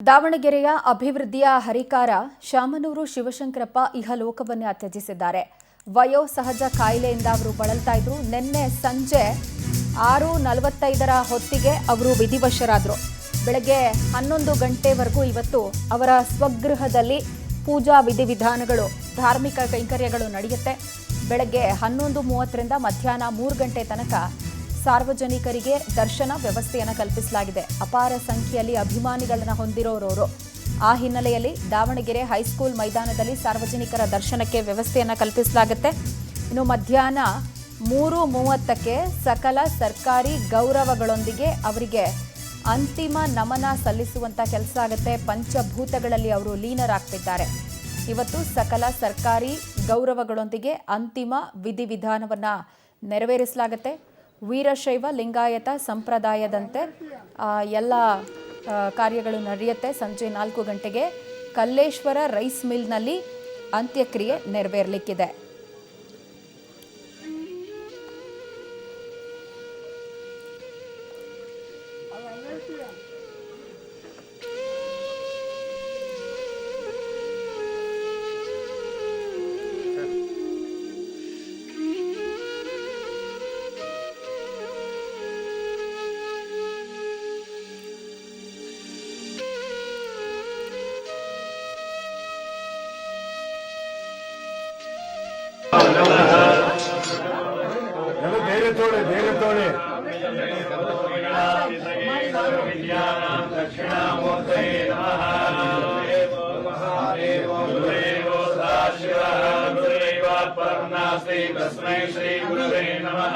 ದಾವಣಗೆರೆಯ ಅಭಿವೃದ್ಧಿಯ ಹರಿಕಾರ ಶಾಮನೂರು ಶಿವಶಂಕರಪ್ಪ ಇಹಲೋಕವನ್ನೇ ತ್ಯಜಿಸಿದ್ದಾರೆ. ವಯೋಸಹಜ ಕಾಯಿಲೆಯಿಂದ ಅವರು ಬಳಲ್ತಾ ಇದ್ರು. ನಿನ್ನೆ ಸಂಜೆ 6:45 ಹೊತ್ತಿಗೆ ಅವರು ವಿಧಿವಶರಾದರು. ಬೆಳಗ್ಗೆ 11 ಗಂಟೆವರೆಗೂ ಇವತ್ತು ಅವರ ಸ್ವಗೃಹದಲ್ಲಿ ಪೂಜಾ ವಿಧಿವಿಧಾನಗಳು, ಧಾರ್ಮಿಕ ಕೈಂಕರ್ಯಗಳು ನಡೆಯುತ್ತೆ. ಬೆಳಗ್ಗೆ 11:30ರಿಂದ ಮಧ್ಯಾಹ್ನ 3 ಗಂಟೆ ತನಕ ಸಾರ್ವಜನಿಕರಿಗೆ ದರ್ಶನ ವ್ಯವಸ್ಥೆಯನ್ನು ಕಲ್ಪಿಸಲಾಗಿದೆ. ಅಪಾರ ಸಂಖ್ಯೆಯಲ್ಲಿ ಅಭಿಮಾನಿಗಳನ್ನು ಹೊಂದಿರೋರವರು. ಆ ಹಿನ್ನೆಲೆಯಲ್ಲಿ ದಾವಣಗೆರೆ ಹೈಸ್ಕೂಲ್ ಮೈದಾನದಲ್ಲಿ ಸಾರ್ವಜನಿಕರ ದರ್ಶನಕ್ಕೆ ವ್ಯವಸ್ಥೆಯನ್ನು ಕಲ್ಪಿಸಲಾಗುತ್ತೆ. ಇನ್ನು ಮಧ್ಯಾಹ್ನ 3:30ಕ್ಕೆ ಸಕಲ ಸರ್ಕಾರಿ ಗೌರವಗಳೊಂದಿಗೆ ಅವರಿಗೆ ಅಂತಿಮ ನಮನ ಸಲ್ಲಿಸುವಂತ ಕೆಲಸ ಆಗುತ್ತೆ. ಪಂಚಭೂತಗಳಲ್ಲಿ ಅವರು ಲೀನರಾಗ್ತಿದ್ದಾರೆ. ಇವತ್ತು ಸಕಲ ಸರ್ಕಾರಿ ಗೌರವಗಳೊಂದಿಗೆ ಅಂತಿಮ ವಿಧಿವಿಧಾನವನ್ನು ನೆರವೇರಿಸಲಾಗುತ್ತೆ. ವೀರಶೈವ ಲಿಂಗಾಯತ ಸಂಪ್ರದಾಯದಂತೆ ಎಲ್ಲ ಕಾರ್ಯಗಳು ನಡೆಯುತ್ತೆ. ಸಂಜೆ 4 ಗಂಟೆಗೆ ಕಲ್ಲೇಶ್ವರ ರೈಸ್ ಮಿಲ್ನಲ್ಲಿ ಅಂತ್ಯಕ್ರಿಯೆ ನೆರವೇರಲಿಕ್ಕಿದೆ. तस्मै श्री गुरवे नमः।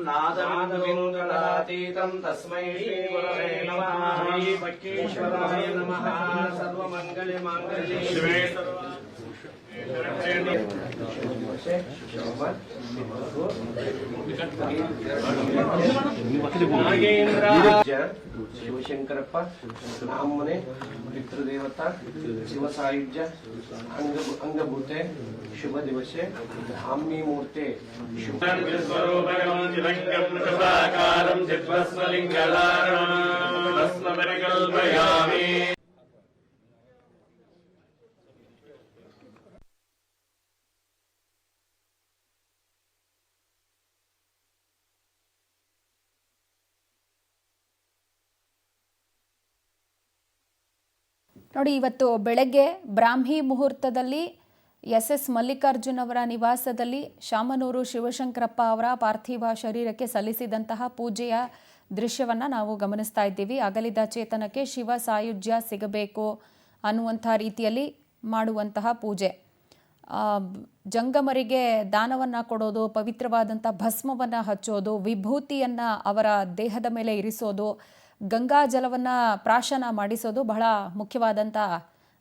नादविन्दुनातीतं तस्मै श्री गुरवे नमः। श्री बक्केश्वराय नमः। सर्वमङ्गले माङ्गल्ये शिवे ಶಿವಶಂಕರಪ್ಪ ನಾಮನೆ ಪಿತೃದೇವತಾ ಶಿವ ಸಾಯುಜ್ಯ ಅಂಗಭೂತೆ ಶುಭ ದಿವಸೆ ಧಾಮ್ನಿ ಮೂರ್ತೆ ಶುಭಸ್ವರೂಪಕಂ ಚಿದ್ಭಸ್ಮಲಿಂಗಧಾರಂ ಭಸ್ಮಪರಿಕಲ್ಪಯಾಮಿ. ನೋಡಿ, ಇವತ್ತು ಬೆಳಗ್ಗೆ ಬ್ರಾಹ್ಮಿ ಮುಹೂರ್ತದಲ್ಲಿ ಎಸ್ ಮಲ್ಲಿಕಾರ್ಜುನ್ ಅವರ ನಿವಾಸದಲ್ಲಿ ಶಾಮನೂರು ಶಿವಶಂಕರಪ್ಪ ಅವರ ಪಾರ್ಥಿವ ಶರೀರಕ್ಕೆ ಸಲ್ಲಿಸಿದಂತಹ ಪೂಜೆಯ ದೃಶ್ಯವನ್ನು ನಾವು ಗಮನಿಸ್ತಾ ಇದ್ದೀವಿ. ಅಗಲಿದ ಚೇತನಕ್ಕೆ ಶಿವ ಸಾಯುಜ್ಯ ಸಿಗಬೇಕು ಅನ್ನುವಂಥ ರೀತಿಯಲ್ಲಿ ಮಾಡುವಂತಹ ಪೂಜೆ. ಜಂಗಮರಿಗೆ ದಾನವನ್ನು ಕೊಡೋದು, ಪವಿತ್ರವಾದಂಥ ಭಸ್ಮವನ್ನು ಹಚ್ಚೋದು, ವಿಭೂತಿಯನ್ನು ಅವರ ದೇಹದ ಮೇಲೆ ಇರಿಸೋದು, ಗಂಗಾ ಜಲವನ್ನು ಪ್ರಾಶನ ಮಾಡಿಸೋದು ಬಹಳ ಮುಖ್ಯವಾದಂಥ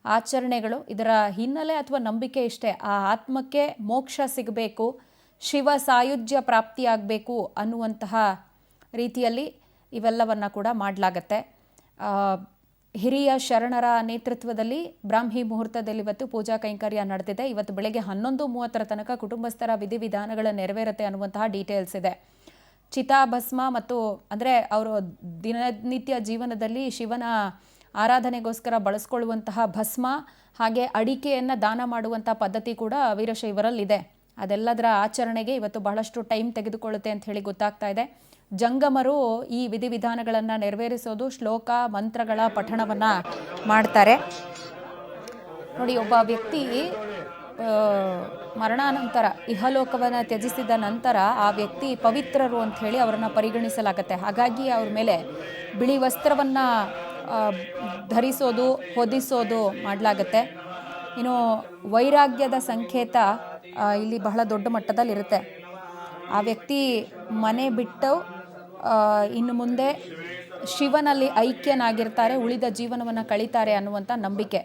ಆಚರಣೆಗಳು. ಇದರ ಹಿನ್ನೆಲೆ ಅಥವಾ ನಂಬಿಕೆ ಇಷ್ಟೇ, ಆ ಆತ್ಮಕ್ಕೆ ಮೋಕ್ಷ ಸಿಗಬೇಕು, ಶಿವ ಸಾಯುಜ್ಯ ಪ್ರಾಪ್ತಿಯಾಗಬೇಕು ಅನ್ನುವಂತಹ ರೀತಿಯಲ್ಲಿ ಇವೆಲ್ಲವನ್ನು ಕೂಡ ಮಾಡಲಾಗತ್ತೆ. ಹಿರಿಯ ಶರಣರ ನೇತೃತ್ವದಲ್ಲಿ ಬ್ರಾಹ್ಮಿ ಮುಹೂರ್ತದಲ್ಲಿ ಇವತ್ತು ಪೂಜಾ ಕೈಂಕರ್ಯ ನಡೆದಿದೆ. ಇವತ್ತು ಬೆಳಗ್ಗೆ 11:30 ತನಕ ಕುಟುಂಬಸ್ಥರ ವಿಧಿವಿಧಾನಗಳ ನೆರವೇರುತ್ತೆ ಅನ್ನುವಂತಹ ಡೀಟೇಲ್ಸ್ ಇದೆ. ಚಿತಾಭಸ್ಮ ಮತ್ತು ಅಂದರೆ ಅವರು ದಿನನಿತ್ಯ ಜೀವನದಲ್ಲಿ ಶಿವನ ಆರಾಧನೆಗೋಸ್ಕರ ಬಳಸ್ಕೊಳ್ಳುವಂತಹ ಭಸ್ಮ, ಹಾಗೆ ಅಡಿಕೆಯನ್ನು ದಾನ ಮಾಡುವಂಥ ಪದ್ಧತಿ ಕೂಡ ವೀರಶೈವರಲ್ಲಿದೆ. ಅದೆಲ್ಲದರ ಆಚರಣೆಗೆ ಇವತ್ತು ಬಹಳಷ್ಟು ಟೈಮ್ ತೆಗೆದುಕೊಳ್ಳುತ್ತೆ ಅಂತ ಹೇಳಿ ಗೊತ್ತಾಗ್ತಾ ಇದೆ. ಜಂಗಮರು ಈ ವಿಧಿವಿಧಾನಗಳನ್ನು ನೆರವೇರಿಸೋದು, ಶ್ಲೋಕ ಮಂತ್ರಗಳ ಪಠಣವನ್ನು ಮಾಡ್ತಾರೆ. ನೋಡಿ, ಒಬ್ಬ ವ್ಯಕ್ತಿ ಮರಣಾನಂತರ ಇಹಲೋಕವನ್ನು ತ್ಯಜಿಸಿದ ನಂತರ ಆ ವ್ಯಕ್ತಿ ಪವಿತ್ರರು ಅಂತ ಹೇಳಿ ಅವರನ್ನು ಪರಿಗಣಿಸಲಾಗತ್ತೆ. ಹಾಗಾಗಿ ಅವ್ರ ಮೇಲೆ ಬಿಳಿ ವಸ್ತ್ರವನ್ನು ಧರಿಸೋದು, ಹೊದಿಸೋದು ಮಾಡಲಾಗತ್ತೆ. ಇನ್ನು ವೈರಾಗ್ಯದ ಸಂಕೇತ ಇಲ್ಲಿ ಬಹಳ ದೊಡ್ಡ ಮಟ್ಟದಲ್ಲಿರುತ್ತೆ. ಆ ವ್ಯಕ್ತಿ ಮನೆ ಬಿಟ್ಟು ಇನ್ನು ಮುಂದೆ ಶಿವನಲ್ಲಿ ಐಕ್ಯನಾಗಿರ್ತಾರೆ, ಉಳಿದ ಜೀವನವನ್ನು ಕಳೀತಾರೆ ಅನ್ನುವಂಥ ನಂಬಿಕೆ.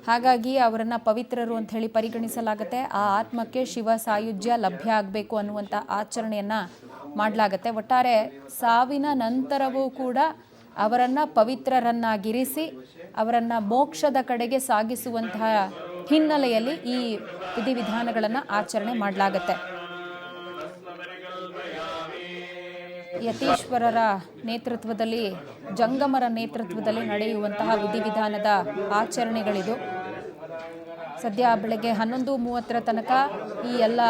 ಹಾಗಾಗಿ ಅವರನ್ನು ಪವಿತ್ರರು ಅಂತ ಹೇಳಿ ಪರಿಗಣಿಸಲಾಗುತ್ತೆ. ಆ ಆತ್ಮಕ್ಕೆ ಶಿವ ಸಾಯುಜ್ಯ ಲಭ್ಯ ಆಗಬೇಕು ಅನ್ನುವಂಥ ಆಚರಣೆಯನ್ನು ಮಾಡಲಾಗತ್ತೆ. ಒಟ್ಟಾರೆ ಸಾವಿನ ನಂತರವೂ ಕೂಡ ಅವರನ್ನು ಪವಿತ್ರರನ್ನಾಗಿರಿಸಿ ಅವರನ್ನು ಮೋಕ್ಷದ ಕಡೆಗೆ ಸಾಗಿಸುವಂತಹ ಹಿನ್ನೆಲೆಯಲ್ಲಿ ಈ ವಿಧಿವಿಧಾನಗಳನ್ನು ಆಚರಣೆ ಮಾಡಲಾಗತ್ತೆ. ಯತೀಶ್ವರರ ನೇತೃತ್ವದಲ್ಲಿ, ಜಂಗಮರ ನೇತೃತ್ವದಲ್ಲಿ ನಡೆಯುವಂತಹ ವಿಧಿವಿಧಾನದ ಆಚರಣೆಗಳಿದು. ಸದ್ಯ ಬೆಳಗ್ಗೆ 11:30 ತನಕ ಈ ಎಲ್ಲ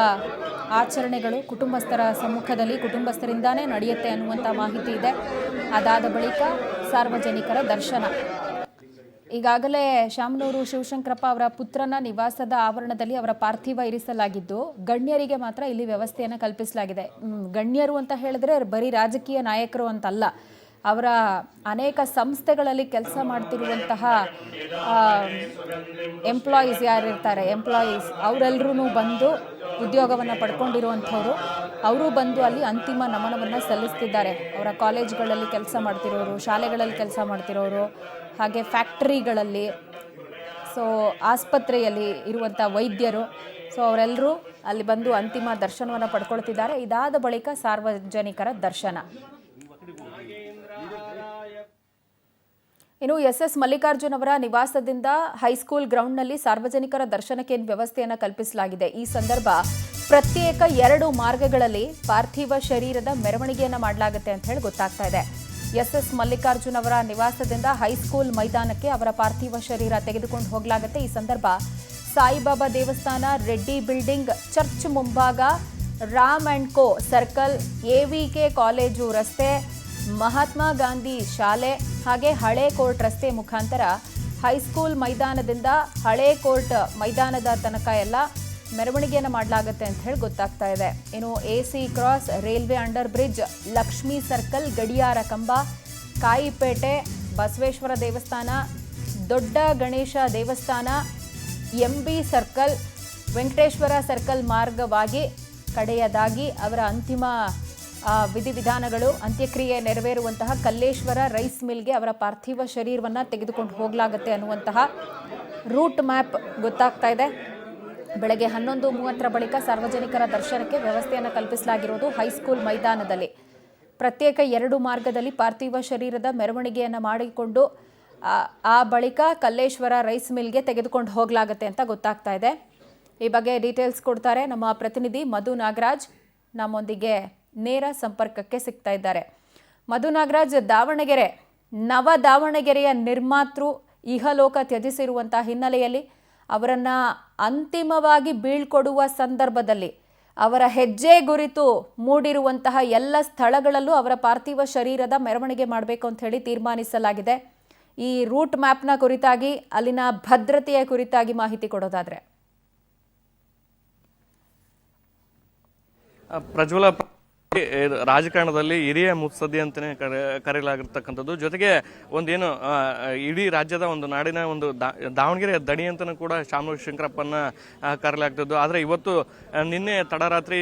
ಆಚರಣೆಗಳು ಕುಟುಂಬಸ್ಥರ ಸಮ್ಮುಖದಲ್ಲಿ ಕುಟುಂಬಸ್ಥರಿಂದಾನೇ ನಡೆಯುತ್ತೆ ಅನ್ನುವಂಥ ಮಾಹಿತಿ ಇದೆ. ಅದಾದ ಬಳಿಕ ಸಾರ್ವಜನಿಕರ ದರ್ಶನ. ಈಗಾಗಲೇ ಶಾಮನೂರು ಶಿವಶಂಕರಪ್ಪ ಅವರ ಪುತ್ರನ ನಿವಾಸದ ಆವರಣದಲ್ಲಿ ಅವರ ಪಾರ್ಥಿವ ಇರಿಸಲಾಗಿದ್ದು, ಗಣ್ಯರಿಗೆ ಮಾತ್ರ ಇಲ್ಲಿ ವ್ಯವಸ್ಥೆಯನ್ನು ಕಲ್ಪಿಸಲಾಗಿದೆ. ಗಣ್ಯರು ಅಂತ ಹೇಳಿದ್ರೆ ಬರೀ ರಾಜಕೀಯ ನಾಯಕರು ಅಂತಲ್ಲ, ಅವರ ಅನೇಕ ಸಂಸ್ಥೆಗಳಲ್ಲಿ ಕೆಲಸ ಮಾಡ್ತಿರುವಂತಹ ಎಂಪ್ಲಾಯೀಸ್ ಯಾರಿರ್ತಾರೆ, ಅವರೆಲ್ಲರೂ ಬಂದು ಉದ್ಯೋಗವನ್ನು ಪಡ್ಕೊಂಡಿರುವಂಥವ್ರು, ಅವರು ಬಂದು ಅಲ್ಲಿ ಅಂತಿಮ ನಮನವನ್ನು ಸಲ್ಲಿಸ್ತಿದ್ದಾರೆ. ಅವರ ಕಾಲೇಜ್ಗಳಲ್ಲಿ ಕೆಲಸ ಮಾಡ್ತಿರೋರು, ಶಾಲೆಗಳಲ್ಲಿ ಕೆಲಸ ಮಾಡ್ತಿರೋರು, ಹಾಗೆ ಫ್ಯಾಕ್ಟರಿಗಳಲ್ಲಿ, ಸೊ ಆಸ್ಪತ್ರೆಯಲ್ಲಿ ಇರುವಂಥ ವೈದ್ಯರು, ಸೊ ಅವರೆಲ್ಲರೂ ಅಲ್ಲಿ ಬಂದು ಅಂತಿಮ ದರ್ಶನವನ್ನು ಪಡ್ಕೊಳ್ತಿದ್ದಾರೆ. ಇದಾದ ಬಳಿಕ ಸಾರ್ವಜನಿಕರ ದರ್ಶನ. ಇನ್ನು ಎಸ್ ಮಲ್ಲಿಕಾರ್ಜುನ್ ಅವರ ನಿವಾಸದಿಂದ ಹೈಸ್ಕೂಲ್ ಗ್ರೌಂಡ್ನಲ್ಲಿ ಸಾರ್ವಜನಿಕರ ದರ್ಶನಕ್ಕೆ ವ್ಯವಸ್ಥೆಯನ್ನು ಕಲ್ಪಿಸಲಾಗಿದೆ. ಈ ಸಂದರ್ಭ ಪ್ರತ್ಯೇಕ 2 ಮಾರ್ಗಗಳಲ್ಲಿ ಪಾರ್ಥಿವ ಶರೀರದ ಮೆರವಣಿಗೆಯನ್ನು ಮಾಡಲಾಗುತ್ತೆ ಅಂತ ಹೇಳಿ ಗೊತ್ತಾಗ್ತಾ ಇದೆ. ಎಸ್ ಮಲ್ಲಿಕಾರ್ಜುನ್ ಅವರ ನಿವಾಸದಿಂದ ಹೈಸ್ಕೂಲ್ ಮೈದಾನಕ್ಕೆ ಅವರ ಪಾರ್ಥಿವ ಶರೀರ ತೆಗೆದುಕೊಂಡು ಹೋಗಲಾಗುತ್ತೆ. ಈ ಸಂದರ್ಭ ಸಾಯಿಬಾಬಾ ದೇವಸ್ಥಾನ, ರೆಡ್ಡಿ ಬಿಲ್ಡಿಂಗ್, ಚರ್ಚ್ ಮುಂಭಾಗ, Ram and co circle, AVK college ರಸ್ತೆ, ಮಹಾತ್ಮ ಗಾಂಧಿ ಶಾಲೆ ಹಾಗೆ ಹಳೆ ಕೋರ್ಟ್ ರಸ್ತೆ ಮುಖಾಂತರ ಹೈಸ್ಕೂಲ್ ಮೈದಾನದಿಂದ ಹಳೆ ಕೋರ್ಟ್ ಮೈದಾನದ ತನಕ ಎಲ್ಲ ಮೆರವಣಿಗೆಯನ್ನು ಮಾಡಲಾಗುತ್ತೆ ಅಂತ ಹೇಳಿ ಗೊತ್ತಾಗ್ತಾ ಇದೆ. ಇನ್ನು AC cross, railway under bridge, Lakshmi circle, ಗಡಿಯಾರ ಕಂಬ, ಕಾಯಿಪೇಟೆ, ಬಸವೇಶ್ವರ ದೇವಸ್ಥಾನ, ದೊಡ್ಡ ಗಣೇಶ ದೇವಸ್ಥಾನ, MB ಸರ್ಕಲ್, ವೆಂಕಟೇಶ್ವರ ಸರ್ಕಲ್ ಮಾರ್ಗವಾಗಿ ಕಡೆಯದಾಗಿ ಅವರ ಅಂತಿಮ ವಿಧಿವಿಧಾನಗಳು, ಅಂತ್ಯಕ್ರಿಯೆ ನೆರವೇರುವಂತಹ ಕಲ್ಲೇಶ್ವರ ರೈಸ್ ಮಿಲ್ಗೆ ಅವರ ಪಾರ್ಥಿವ ಶರೀರವನ್ನು ತೆಗೆದುಕೊಂಡು ಹೋಗಲಾಗುತ್ತೆ ಅನ್ನುವಂತಹ ರೂಟ್ ಮ್ಯಾಪ್ ಗೊತ್ತಾಗ್ತಾ ಇದೆ. ಬೆಳಗ್ಗೆ 11:30 ಬಳಿಕ ಸಾರ್ವಜನಿಕರ ದರ್ಶನಕ್ಕೆ ವ್ಯವಸ್ಥೆಯನ್ನು ಕಲ್ಪಿಸಲಾಗಿರೋದು ಹೈಸ್ಕೂಲ್ ಮೈದಾನದಲ್ಲಿ. ಪ್ರತ್ಯೇಕ 2 ಮಾರ್ಗದಲ್ಲಿ ಪಾರ್ಥಿವ ಶರೀರದ ಮೆರವಣಿಗೆಯನ್ನು ಮಾಡಿಕೊಂಡು ಆ ಬಳಿಕ ಕಲ್ಲೇಶ್ವರ ರೈಸ್ ಮಿಲ್ಗೆ ತೆಗೆದುಕೊಂಡು ಹೋಗಲಾಗುತ್ತೆ ಅಂತ ಗೊತ್ತಾಗ್ತಾ ಇದೆ. ಈ ಬಗ್ಗೆ ಡೀಟೇಲ್ಸ್ ಕೊಡ್ತಾರೆ ನಮ್ಮ ಪ್ರತಿನಿಧಿ ಮಧು ನಾಗರಾಜ್. ನಮ್ಮೊಂದಿಗೆ ನೇರ ಸಂಪರ್ಕಕ್ಕೆ ಸಿಗ್ತಾ ಇದ್ದಾರೆ. ಮಧು ನಾಗರಾಜ್, ನವ ದಾವಣಗೆರೆಯ ನಿರ್ಮಾತೃ ಇಹಲೋಕ ತ್ಯಜಿಸಿರುವಂತಹ ಹಿನ್ನೆಲೆಯಲ್ಲಿ ಅವರನ್ನ ಅಂತಿಮವಾಗಿ ಬೀಳ್ಕೊಡುವ ಸಂದರ್ಭದಲ್ಲಿ ಅವರ ಹೆಜ್ಜೆ ಗುರಿತು ಮೂಡಿರುವಂತಹ ಎಲ್ಲ ಸ್ಥಳಗಳಲ್ಲೂ ಅವರ ಪಾರ್ಥಿವ ಶರೀರದ ಮೆರವಣಿಗೆ ಮಾಡಬೇಕು ಅಂತ ಹೇಳಿ ತೀರ್ಮಾನಿಸಲಾಗಿದೆ. ಈ ರೂಟ್ ಮ್ಯಾಪ್ನ ಕುರಿತಾಗಿ, ಅಲ್ಲಿನ ಭದ್ರತೆಯ ಕುರಿತಾಗಿ ಮಾಹಿತಿ ಕೊಡೋದಾದ್ರೆ. ಪ್ರಜ್ವಲ, ರಾಜಕಾರಣದಲ್ಲಿ ಹಿರಿಯ ಮುತ್ಸದ್ದಿ ಅಂತಾನೆ ಕರೆಯಲಾಗಿರ್ತಕ್ಕಂಥದ್ದು. ಜೊತೆಗೆ ಒಂದೇನು ಇಡೀ ರಾಜ್ಯದ ಒಂದು ನಾಡಿನ ಒಂದು ದಾವಣಗೆರೆ ದಣಿ ಅಂತಾನೂ ಕೂಡ ಶಾಮನೂರು ಶಂಕರಪ್ಪನ ಕರೆಯಲಾಗ್ತದ್ದು. ಆದರೆ ಇವತ್ತು ನಿನ್ನೆ ತಡರಾತ್ರಿ,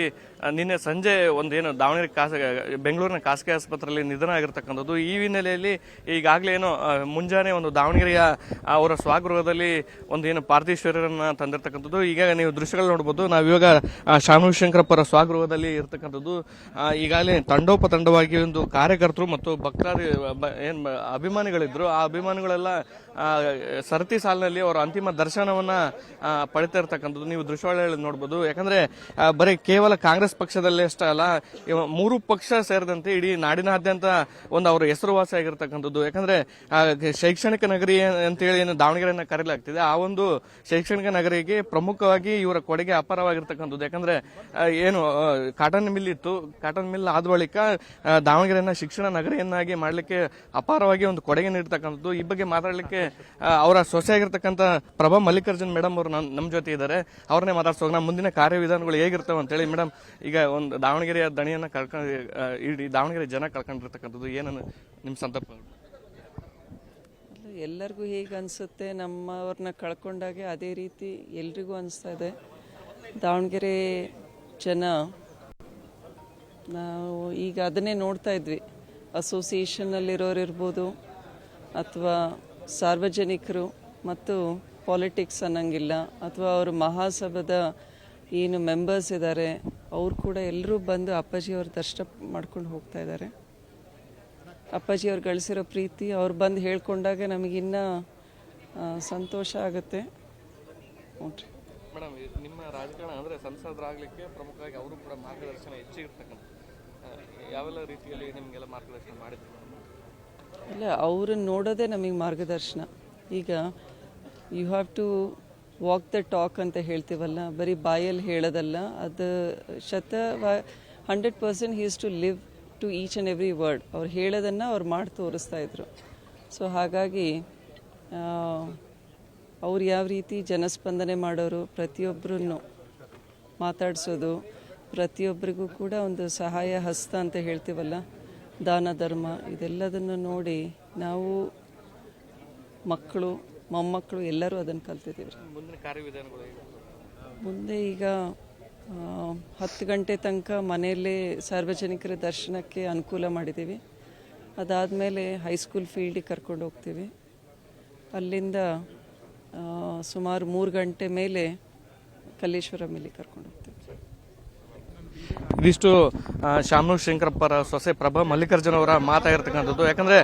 ನಿನ್ನೆ ಸಂಜೆ ಒಂದೇನು ದಾವಣಗೆರೆ ಬೆಂಗಳೂರಿನ ಖಾಸಗಿ ಆಸ್ಪತ್ರೆಯಲ್ಲಿ ನಿಧನ ಆಗಿರ್ತಕ್ಕಂಥದ್ದು. ಈ ಹಿನ್ನೆಲೆಯಲ್ಲಿ ಈಗಾಗಲೇ ಏನು ಮುಂಜಾನೆ ಒಂದು ದಾವಣಗೆರೆಯ ಅವರ ಸ್ವಗೃಹದಲ್ಲಿ ಒಂದೇನು ಪಾರ್ಥಿವ ಶರೀರನ್ನ ತಂದಿರ್ತಕ್ಕಂಥದ್ದು. ಈಗ ನೀವು ದೃಶ್ಯಗಳು ನೋಡ್ಬೋದು. ನಾವಿವಾಗ ಶಾಮನೂರು ಶಂಕರಪ್ಪರ ಸ್ವಗೃಹದಲ್ಲಿ ಇರ್ತಕ್ಕಂಥದ್ದು. ಈಗಾಗಲೇ ತಂಡೋಪತಂಡವಾಗಿ ಒಂದು ಕಾರ್ಯಕರ್ತರು ಮತ್ತು ಭಕ್ತಾದಿ ಏನ್ ಅಭಿಮಾನಿಗಳಿದ್ರು, ಆ ಅಭಿಮಾನಿಗಳೆಲ್ಲ ಸರತಿ ಸಾಲಿನಲ್ಲಿ ಅವರ ಅಂತಿಮ ದರ್ಶನವನ್ನ ಪಡಿತಾ ಇರ್ತಕ್ಕಂಥದ್ದು ನೀವು ದೃಶ್ಯಾವಳಿಯಲ್ಲಿ ನೋಡ್ಬೋದು. ಯಾಕಂದ್ರೆ ಬರೀ ಕೇವಲ ಕಾಂಗ್ರೆಸ್ ಪಕ್ಷದಲ್ಲೇ ಅಷ್ಟೇ ಅಲ್ಲ, 3 ಪಕ್ಷ ಸೇರಿದಂತೆ ಇಡೀ ನಾಡಿನಾದ್ಯಂತ ಒಂದು ಅವರ ಹೆಸರುವಾಸಿ ಆಗಿರ್ತಕ್ಕಂಥದ್ದು. ಯಾಕಂದ್ರೆ ಶೈಕ್ಷಣಿಕ ನಗರಿ ಅಂತೇಳಿ ಏನು ದಾವಣಗೆರೆಯನ್ನ ಕರೆಯಲಾಗ್ತಿದೆ, ಆ ಒಂದು ಶೈಕ್ಷಣಿಕ ನಗರಿಗೆ ಪ್ರಮುಖವಾಗಿ ಇವರ ಕೊಡುಗೆ ಅಪಾರವಾಗಿರ್ತಕ್ಕಂಥದ್ದು. ಯಾಕಂದ್ರೆ ಏನು ಕಾಟನ್ ಮಿಲ್ ಇತ್ತು, ಕಾಟನ್ ಮಿಲ್ ಆದ ಬಳಿಕ ದಾವಣಗೆರೆಯನ್ನ ಶಿಕ್ಷಣ ನಗರಿಯನ್ನಾಗಿ ಮಾಡ್ಲಿಕ್ಕೆ ಅಪಾರವಾಗಿ ಒಂದು ಕೊಡುಗೆ ನೀಡತಕ್ಕಂಥದ್ದು. ಈ ಬಗ್ಗೆ ಮಾತಾಡ್ಲಿಕ್ಕೆ ಅವರ ಸೊಸೆಯಾಗಿರ್ತಕ್ಕಂಥ ಪ್ರಭಾ ಮಲ್ಲಿಕಾರ್ಜುನ್ ಮೇಡಮ್ ಅವರು ನಮ್ಮ ಜೊತೆ ಇದ್ದಾರೆ. ಅವ್ರನ್ನೇ ಮಾತಾಡ್ಸೋಣ. ಮುಂದಿನ ಕಾರ್ಯವಿಧಾನಗಳು ಹೇಗಿರ್ತವೆ ಅಂತೇಳಿ. ಮೇಡಮ್, ಈಗ ಒಂದು ದಾವಣಗೆರೆಯ ದಣಿಯನ್ನ ಕಳ್ಕೊಂಡು ಇಡೀ ದಾವಣಗೆರೆ ಜನ ಕಳ್ಕೊಂಡಿರ್ತಕ್ಕಂಥದ್ದು, ಏನನ್ನು ನಿಮ್ಮ ಸಂದರ್ಭ? ಎಲ್ಲರಿಗೂ ಹೇಗೆ ಅನಿಸುತ್ತೆ, ನಮ್ಮವ್ರನ್ನ ಕಳ್ಕೊಂಡಾಗೆ ಅದೇ ರೀತಿ ಎಲ್ರಿಗೂ ಅನಿಸ್ತಾ ಇದೆ. ದಾವಣಗೆರೆ ಜನ ನಾವು ಈಗ ಅದನ್ನೇ ನೋಡ್ತಾ ಇದ್ವಿ. ಅಸೋಸಿಯೇಷನ್ನಲ್ಲಿರೋರು ಇರ್ಬೋದು ಅಥವಾ ಸಾರ್ವಜನಿಕರು ಮತ್ತು ಪಾಲಿಟಿಕ್ಸ್ ಅನ್ನಂಗಿಲ್ಲ, ಅಥವಾ ಅವರು ಮಹಾಸಭಾದ ಏನು ಮೆಂಬರ್ಸ್ ಇದ್ದಾರೆ ಅವ್ರು ಕೂಡ ಎಲ್ಲರೂ ಬಂದು ಅಪ್ಪಾಜಿಯವ್ರ ದರ್ಶನ ಮಾಡ್ಕೊಂಡು ಹೋಗ್ತಾ ಇದ್ದಾರೆ. ಅಪ್ಪಾಜಿಯವ್ರು ಗಳಿಸಿರೋ ಪ್ರೀತಿ ಅವ್ರು ಬಂದು ಹೇಳ್ಕೊಂಡಾಗ ನಮಗಿನ್ನ ಸಂತೋಷ ಆಗುತ್ತೆ. ಮೇಡಮ್, ನಿಮ್ಮ ರಾಜಕಾರಣ ಅಂದರೆ ಸಂಸದರಾಗಲಿಕ್ಕೆ ಪ್ರಮುಖವಾಗಿ ಅವರು ಕೂಡ ಮಾರ್ಗದರ್ಶನ ಹೆಚ್ಚಿಗಿರ್ತಕ್ಕಂಥ ಯಾವೆಲ್ಲ ರೀತಿಯಲ್ಲಿ ನಿಮಗೆಲ್ಲ ಮಾರ್ಗದರ್ಶನ ಮಾಡಿದ್ರು? ಇಲ್ಲ, ಅವ್ರನ್ನ ನೋಡೋದೇ ನಮಗೆ ಮಾರ್ಗದರ್ಶನ. ಈಗ you have to walk the talk ಅಂತ ಹೇಳ್ತೀವಲ್ಲ, ಬರೀ ಬಾಯಲ್ಲಿ ಹೇಳೋದಲ್ಲ, ಅದು 100% he is to live to each and every word. ಅವ್ರು ಹೇಳೋದನ್ನು ಅವ್ರು ಮಾಡಿ ತೋರಿಸ್ತಾ ಇದ್ರು. ಸೊ ಹಾಗಾಗಿ ಅವ್ರು ಯಾವ ರೀತಿ ಜನಸ್ಪಂದನೆ ಮಾಡೋರು, ಪ್ರತಿಯೊಬ್ಬರನ್ನು ಮಾತಾಡಿಸೋದು, ಪ್ರತಿಯೊಬ್ಬರಿಗೂ ಕೂಡ ಒಂದು ಸಹಾಯ ಹಸ್ತ ಅಂತ ಹೇಳ್ತೀವಲ್ಲ, ದಾನ ಧರ್ಮ, ಇದೆಲ್ಲದನ್ನು ನೋಡಿ ನಾವು ಮಕ್ಕಳು ಮೊಮ್ಮಕ್ಕಳು ಎಲ್ಲರೂ ಅದನ್ನು ಕಲ್ತಿದ್ದೀವಿ. ಮುಂದಿನ ಕಾರ್ಯವಿಧಾನಗಳು ಹೇಗೆ? ಮುಂದೆ ಈಗ 10 ಗಂಟೆ ತನಕ ಮನೆಯಲ್ಲೇ ಸಾರ್ವಜನಿಕರ ದರ್ಶನಕ್ಕೆ ಅನುಕೂಲ ಮಾಡಿದ್ದೀವಿ. ಅದಾದಮೇಲೆ ಹೈಸ್ಕೂಲ್ ಫೀಲ್ಡಿಗೆ ಕರ್ಕೊಂಡು ಹೋಗ್ತೀವಿ. ಅಲ್ಲಿಂದ ಸುಮಾರು 3 ಗಂಟೆ ಮೇಲೆ ಕಲ್ಲೇಶ್ವರಮಲ್ಲಿ ಕರ್ಕೊಂಡು ಹೋಗ್ತೀವಿ. ಇದಿಷ್ಟು ಶಾಮನೂರು ಶಂಕರಪ್ಪರ ಸೊಸೆ ಪ್ರಭಾ ಮಲ್ಲಿಕಾರ್ಜುನ ಅವರ ಮಾತಾಗಿರ್ತಕ್ಕಂಥದ್ದು. ಯಾಕಂದರೆ